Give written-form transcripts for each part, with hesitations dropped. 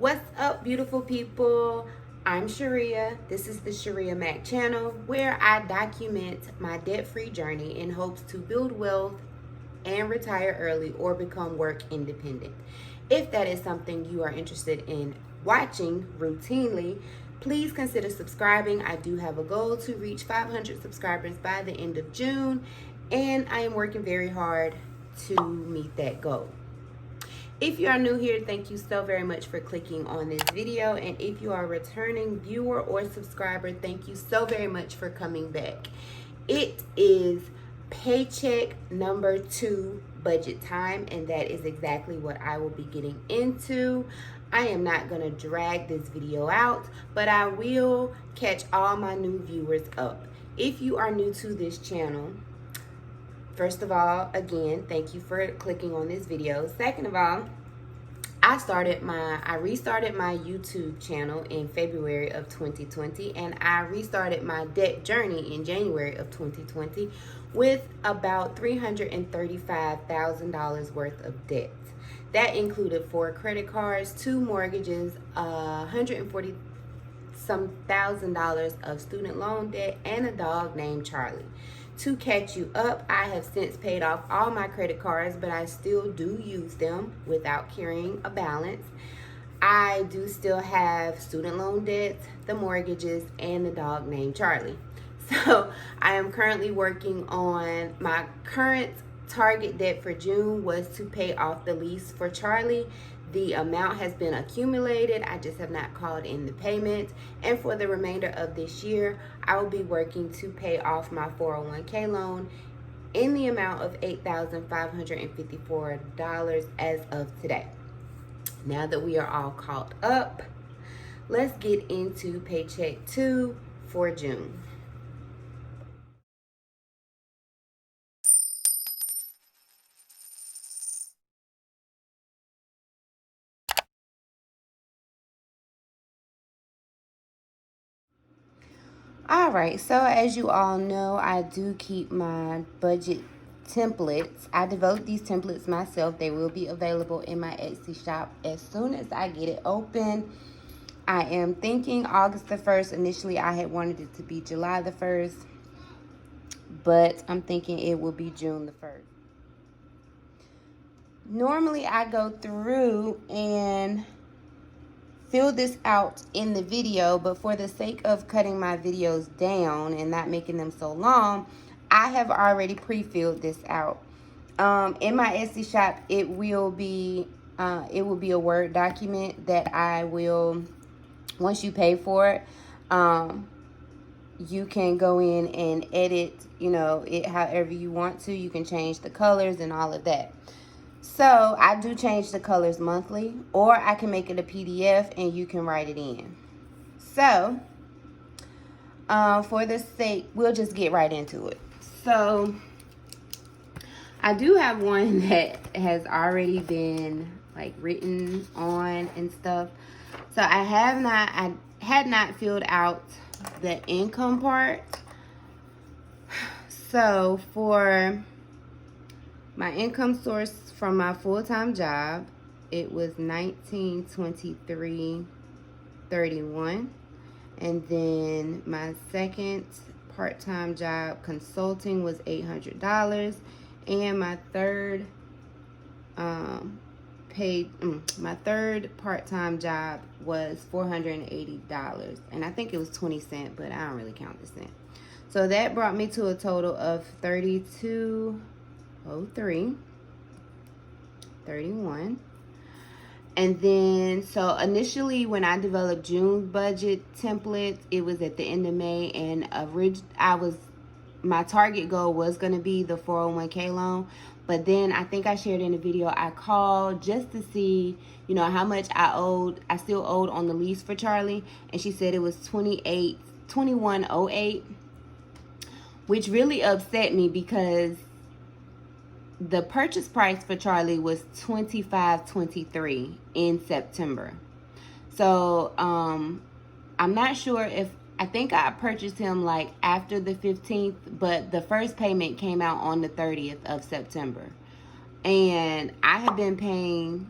What's up, beautiful people? I'm Shirria. This is the Shirria Mac channel, where I document my debt-free journey in hopes to build wealth and retire early or become work independent. If that is something you are interested in watching routinely, please consider subscribing. I do have a goal to reach 500 subscribers by the end of June, and I am working very hard to meet that goal. If you are new here, thank you so very much for clicking on this video. And if you are a returning viewer or subscriber, thank you so very much for coming back. It is paycheck number 2 budget time, and that is exactly what I will be getting into. I am not going to drag this video out, but I will catch all my new viewers up. If you are new to this channel, first of all, again, thank you for clicking on this video. Second of all, I restarted my YouTube channel in February of 2020, and I restarted my debt journey in January of 2020 with about $335,000 worth of debt. That included 4 credit cards, 2 mortgages, $140 some $1,000 of student loan debt, and a dog named Charlie. To catch you up, I have since paid off all my credit cards, but I still do use them without carrying a balance. I do still have student loan debts, the mortgages, and the dog named Charlie. So I am currently working on my current target debt for June was to pay off the lease for Charlie. The amount has been accumulated. I just have not called in the payment. And for the remainder of this year, I will be working to pay off my 401k loan in the amount of $8,554 as of today. Now that we are all caught up, let's get into paycheck 2 for June. All right, so as you all know, I do keep my budget templates. I developed these templates myself. They will be available in my Etsy shop as soon as I get it open. I am thinking August the 1st. Initially, I had wanted it to be July the 1st, but I'm thinking it will be June the 1st. Normally, I go through and fill this out in the video, but for the sake of cutting my videos down and not making them so long, I have already pre-filled this out. In my Etsy shop, it will be a Word document that I will, once you pay for it, you can go in and edit, it however you want to. You can change the colors and all of that. So I do change the colors monthly, or I can make it a PDF and you can write it in. So for the sake, we'll just get right into it. So I do have one that has already been written on and stuff. So I had not filled out the income part. So for my income source from my full-time job, it was $1923.31, and then my second part-time job consulting was $800, and my third part-time job was $480, and I think it was 20 cents, but I don't really count the cent. So that brought me to a total of $3203.31. And then, so initially when I developed June's budget templates, it was at the end of May, and my target goal was going to be the 401k loan. But then I think I shared in the video, I called just to see, how much I still owed on the lease for Charlie, and she said it was $2108, which really upset me because the purchase price for Charlie was $25.23 in September. So I'm not sure I think I purchased him after the 15th, but the first payment came out on the 30th of September. And I have been paying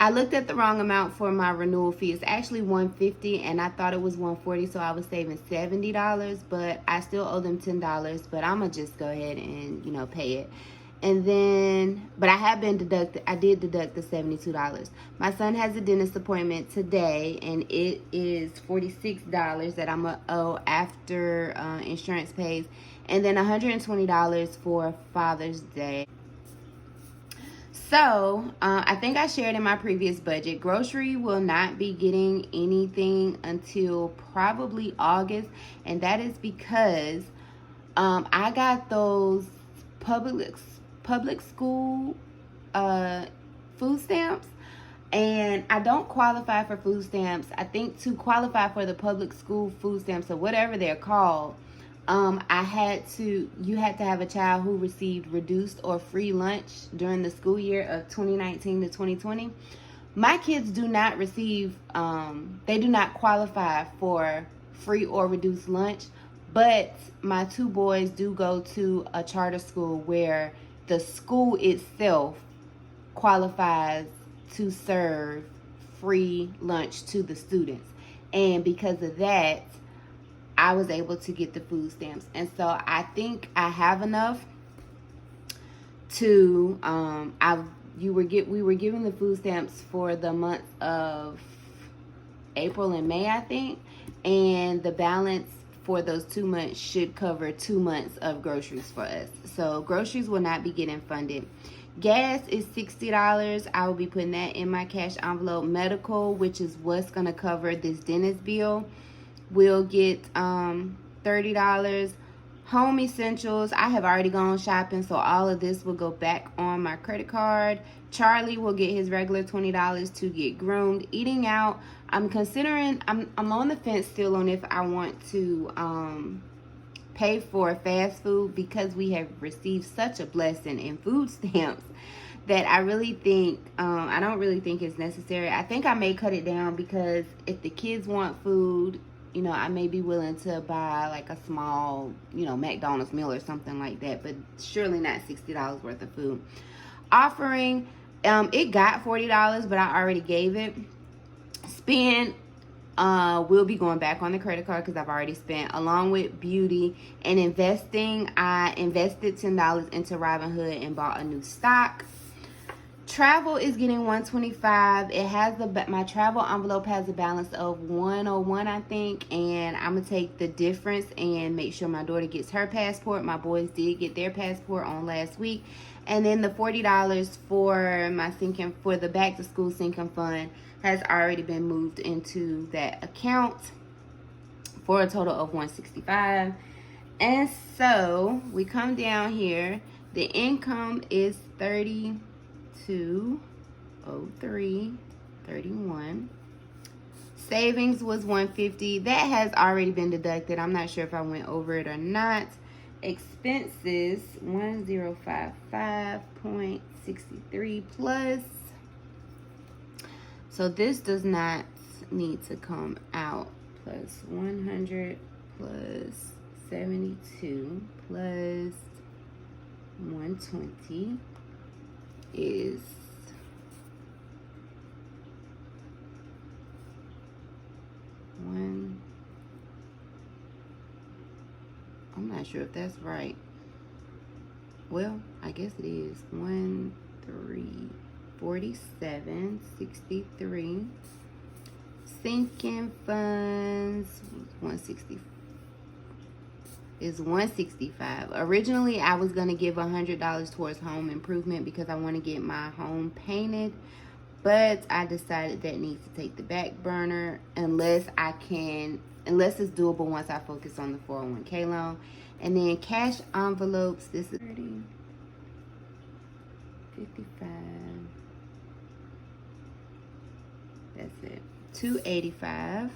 I looked at the wrong amount for my renewal fee. It's actually $150 and I thought it was $140, so I was saving $70, but I still owe them $10, but I'm gonna just go ahead and, you know, pay it. And then, but I did deduct the $72. My son has a dentist appointment today, and it is $46 that I'm gonna owe after insurance pays, and then $120 for Father's Day. So, I think I shared in my previous budget, grocery will not be getting anything until probably August, and that is because I got those public school food stamps, and I don't qualify for food stamps. I think to qualify for the public school food stamps, or whatever they're called, you had to have a child who received reduced or free lunch during the school year of 2019 to 2020. My kids do not receive, they do not qualify for free or reduced lunch, but my two boys do go to a charter school where the school itself qualifies to serve free lunch to the students. And because of that, I was able to get the food stamps. And so I think I have enough to we were given the food stamps for the month of April and May, I think, and the balance for those 2 months should cover 2 months of groceries for us. So groceries will not be getting funded. Gas is $60. I will be putting that in my cash envelope. Medical, which is what's going to cover this dentist bill, will get $30. Home essentials, I have already gone shopping, so all of this will go back on my credit card. Charlie will get his regular $20 to get groomed. Eating out, I'm considering, I'm on the fence still on if I want to pay for fast food, because we have received such a blessing in food stamps that I really think, I don't really think it's necessary. I think I may cut it down, because if the kids want food, you know, I may be willing to buy like a small, you know, McDonald's meal or something like that, but surely not $60 worth of food. Offering, it got $40, but I already gave it. Spend will be going back on the credit card because I've already spent. Along with beauty and investing, I invested $10 into Robinhood and bought a new stock. Travel is getting $125. It has my travel envelope has a balance of $101, I think, and I'm gonna take the difference and make sure my daughter gets her passport. My boys did get their passport on last week, and then the $40 for the back to school sinking fund has already been moved into that account for a total of $165. And so we come down here. The income is $32.03.31. Savings was $150. That has already been deducted. I'm not sure if I went over it or not. Expenses $1055.63 plus. So this does not need to come out. Plus 100 plus 72 plus 120 is one. I'm not sure if that's right. Well, I guess it is 1,347.63. Sinking funds 160 is $165. Originally, I was gonna give $100 towards home improvement because I want to get my home painted, but I decided that needs to take the back burner unless it's doable once I focus on the 401k loan. And then cash envelopes, this is 30, 55. That's it. $285.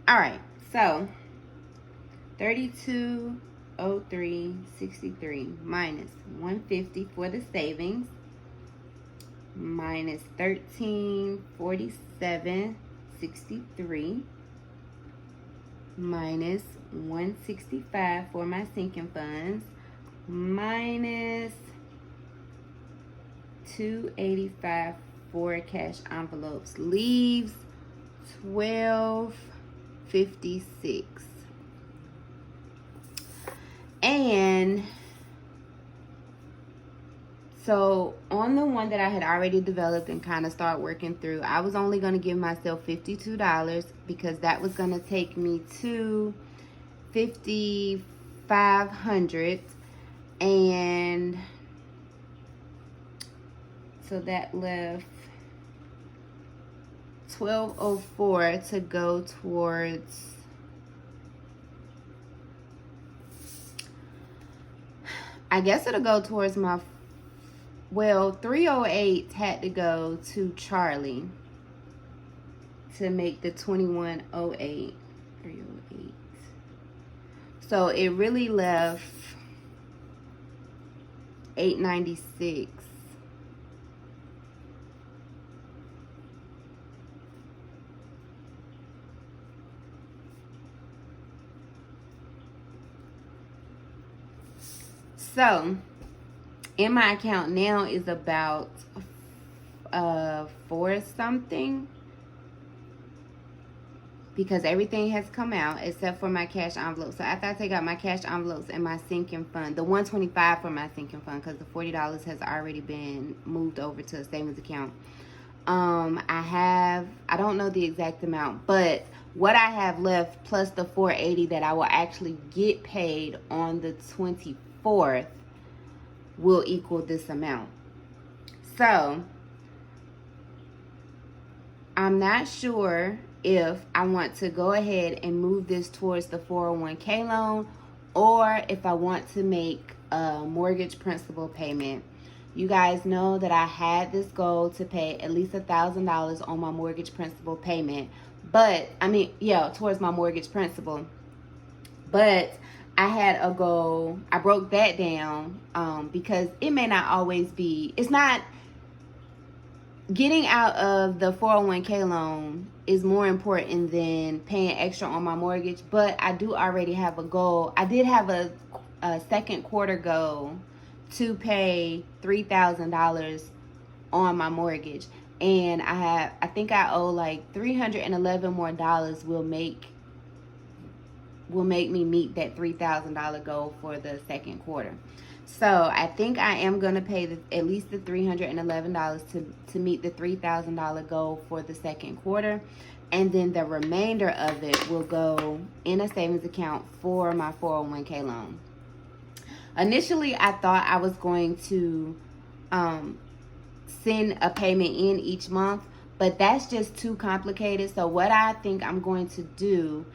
All right, so $32.03.63 minus $150 for the savings, minus $13.47.63, minus $165 for my sinking funds minus $285 for cash envelopes leaves $12.56. And so on the one that I had already developed and kind of start working through, I was only going to give myself $52 because that was going to take me to $5,500. And so that left $1,204 to go towards I guess it'll go towards my, well, 308 had to go to Charlie to make the 2108. 308. So it really left $896. So in my account now is about 4 something, because everything has come out except for my cash envelope. So after I take out my cash envelopes and my sinking fund, the $125 for my sinking fund, because the $40 has already been moved over to a savings account. I don't know the exact amount, but what I have left plus the $480 that I will actually get paid on the 24th will equal this amount. So I'm not sure if I want to go ahead and move this towards the 401k loan, or if I want to make a mortgage principal payment. You guys know that I had this goal to pay at least $1,000 on my mortgage principal payment, towards my mortgage principal. But I had a goal, I broke that down because it may not always be, it's not, getting out of the 401k loan is more important than paying extra on my mortgage. But I do already have a goal. I did have a second quarter goal to pay $3,000 on my mortgage, and I think I owe like $311 more will make me meet that $3,000 goal for the second quarter. So I think I am going to pay at least the $311 to meet the $3,000 goal for the second quarter. And then the remainder of it will go in a savings account for my 401k loan. Initially, I thought I was going to send a payment in each month, but that's just too complicated. So what I think I'm going to do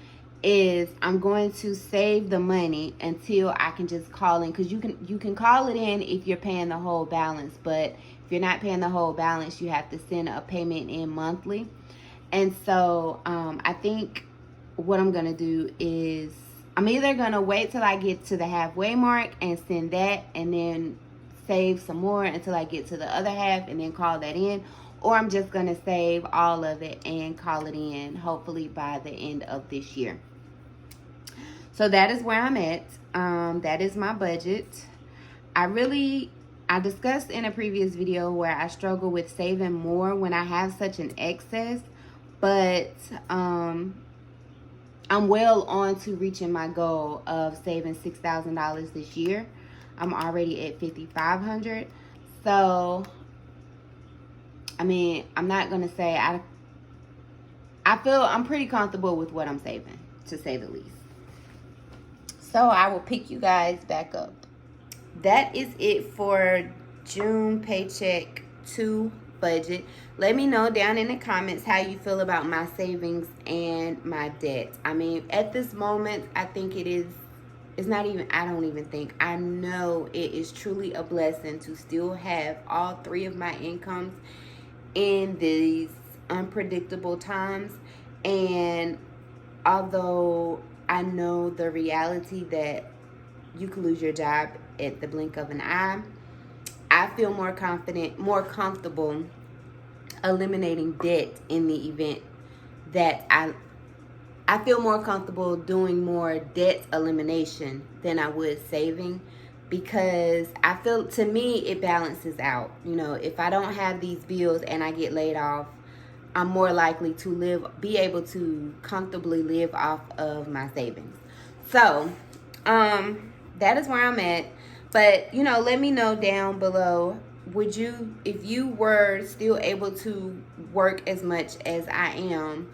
is I'm going to save the money until I can just call in, because you can call it in if you're paying the whole balance, but if you're not paying the whole balance, you have to send a payment in monthly. And so I think what I'm gonna do is I'm either gonna wait till I get to the halfway mark and send that, and then save some more until I get to the other half and then call that in, or I'm just gonna save all of it and call it in hopefully by the end of this year. So that is where I'm at. That is my budget. I discussed in a previous video where I struggle with saving more when I have such an excess, but I'm well on to reaching my goal of saving $6,000 this year. I'm already at $5,500. So, I'm not going to say I feel I'm pretty comfortable with what I'm saving, to say the least. So I will pick you guys back up. That is it for June Paycheck 2 budget. Let me know down in the comments how you feel about my savings and my debt. At this moment, I think I know it is truly a blessing to still have all 3 of my incomes in these unpredictable times. And although I know the reality that you could lose your job at the blink of an eye, I feel more confident, more comfortable eliminating debt in the event that I I feel more comfortable doing more debt elimination than I would saving, because I feel, to me, it balances out. You know, if I don't have these bills and I get laid off, I'm more likely to be able to comfortably live off of my savings. So, that is where I'm at. But, you know, let me know down below, would you, if you were still able to work as much as I am,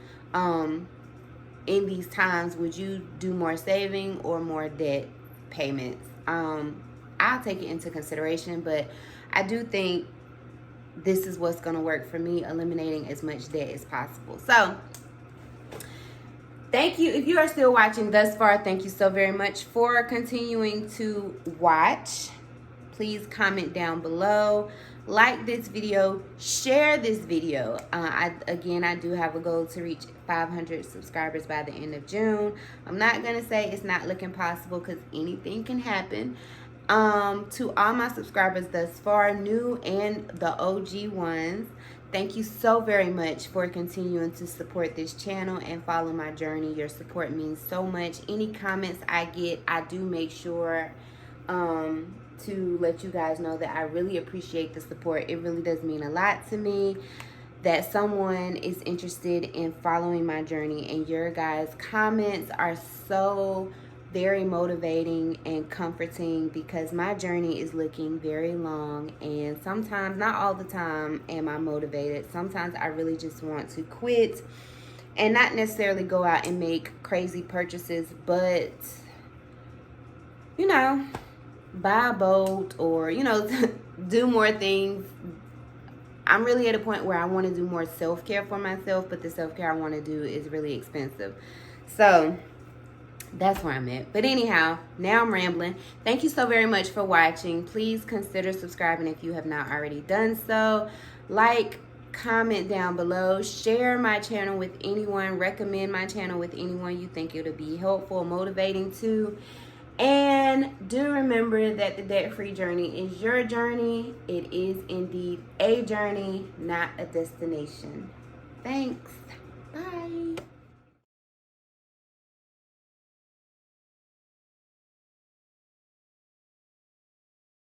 in these times, would you do more saving or more debt payments? I'll take it into consideration, but I do think this is what's going to work for me, eliminating as much debt as possible. So, thank you. If you are still watching thus far, thank you so very much for continuing to watch. Please comment down below, like this video, share this video. Again, I do have a goal to reach 500 subscribers by the end of June. I'm not going to say it's not looking possible, because anything can happen. To all my subscribers thus far, new and the OG ones, thank you so very much for continuing to support this channel and follow my journey. Your support means so much. Any comments I get, I do make sure to let you guys know that I really appreciate the support. It really does mean a lot to me that someone is interested in following my journey, and your guys' comments are so very motivating and comforting, because my journey is looking very long, and sometimes, not all the time, am I motivated. Sometimes I really just want to quit and not necessarily go out and make crazy purchases, but, you know, buy a boat or, you know, do more things. I'm really at a point where I want to do more self-care for myself, but the self-care I want to do is really expensive. So that's where I'm at. But anyhow, now I'm rambling. Thank you so very much for watching. Please consider subscribing if you have not already done so. Like, comment down below, share my channel with anyone, recommend my channel with anyone you think it'll be helpful, motivating to. And do remember that the debt-free journey is your journey. It is indeed a journey, not a destination. Thanks. Bye.